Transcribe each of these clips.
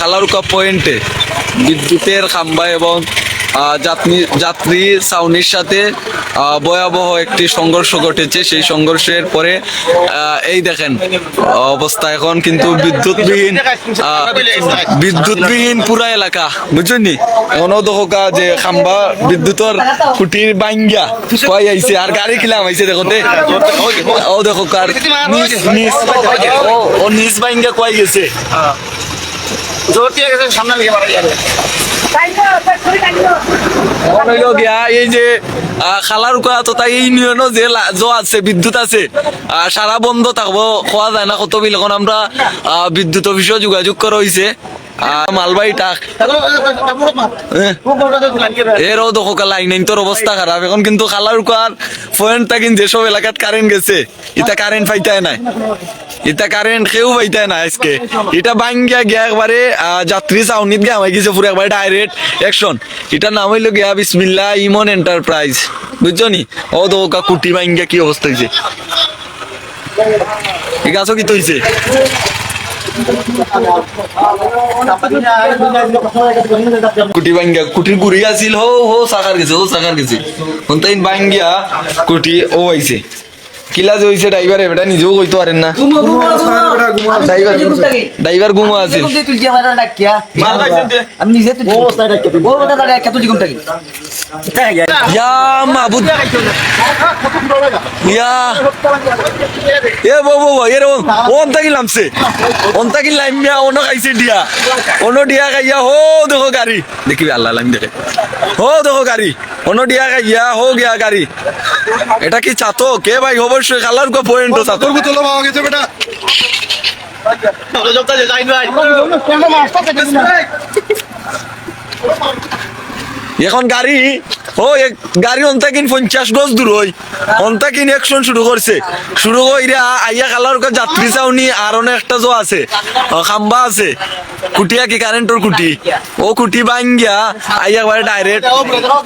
খালারুকা পয়েন্টে বিদ্যুতের খাম্বা এবং যাত্রী ছাউনির সাথে ভয়াবহ একটি সংঘর্ষ ঘটেছে। সেই সংঘর্ষের পরে এই দেখেন অবস্থা, এখন কিন্তু বিদ্যুৎবিহীন পুরা এলাকা, বুঝছেন নি? এখনো দেখা যে খাম্বা বিদ্যুতের খুঁটির বাইঙ্গা কয় আইছে আর গাড়ি খিলাম আইছে, দেখতে ও দেখো কার নিজ বাইঙ্গা কয় গেছে। এই যে খালার তো তাই ইউনিয়নও যে আছে বিদ্যুৎ আছে সারা বন্ধ থাকবো, খোয়া যায় না কত বিল। এখন আমরা বিদ্যুৎ অফিসেও যোগাযোগ করা হয়েছে। মালবাহী টাক এরও দেখো লাইন তোর অবস্থা খারাপ। এখন কিন্তু খালার পয়েন্ট থাকেন যেসব এলাকাত কারেন্ট গেছে, এটা কারেন্ট পাইতায় নাই, এটা কারেন্ট কেউ পাইতায় না আজকে। এটা বাঙ্গিয়া গিয়া একবারে যাত্রী চাউনিত গিয়া হয়ে গেছে পুরো একবারে ডাইরেক্ট অ্যাকশন। এটার নাম হইলো গিয়া বিসমিল্লাহ ইমন এন্টারপ্রাইজ, বুঝছো নি? ও দোকা কুটি বাঙ্গিয়া কি অবস্থা হয়েছে, ঠিক আছে? কি তো হয়েছে কুটি বাঙ্গিয়া, কুটির গুড়ি আছিল হো সাকার গেছে তাই বাঙ্গিয়া কুটি ও আইছে। কিলা যে হইছে ড্রাইভার এবারে নিজেও কইতে পারেন না, ড্রাইভার ঘুমো আছে। দেখো গাড়ি দেখিবি আল্লাহ দেখে, হো দেখো গাড়ি অন্য ডিয়া গাইয়া হো গিয়া গাড়ি। এটা কি চাতো কে ভাই? অবশ্যই খালার কো পয়েন্ট চাতো বোতল পাওয়া গেছে বেটা। এখন গাড়ি গাড়ি অন্তাকিন 50 গজ দূর হই অন্তাকিন অ্যাকশন শুরু করছে। শুরু কইরা আইয়া খালার যাত্রী চাউনি আর একটা জো আছে খাম্বা আছে, কুটিয়া কি কারেন্টর কুটি, ও কুটি বাঙ্গিয়া আইয়া একবারে ডাইরেক্ট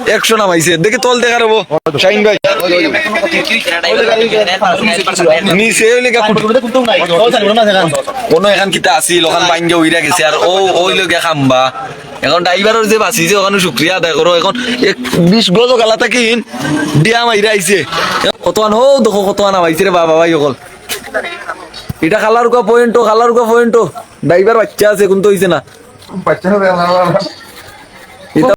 অ্যাকশন নামাইছে। দেখি তল দেখার হবো শাহিন ভাই নিচে কোনো এখান কিতা আসিল ওখান বাঙ্গিয়া উইরা গেছে আর ওই লোক খাম্বা। এখন ড্রাইভারের যে বাঁচিছে ওখানে শুক্রিয়া আদায় করো। এখন 20 গজ গালা থাকি ডিয়া মাইরা আইছে, কতক্ষণ হো দেখো কতক্ষণ নামাইছে রে বাবা ভাই অকল। এটা খালার পয়েন্ট ড্রাইভার বাচ্চা আছে কোন তো হইছে না।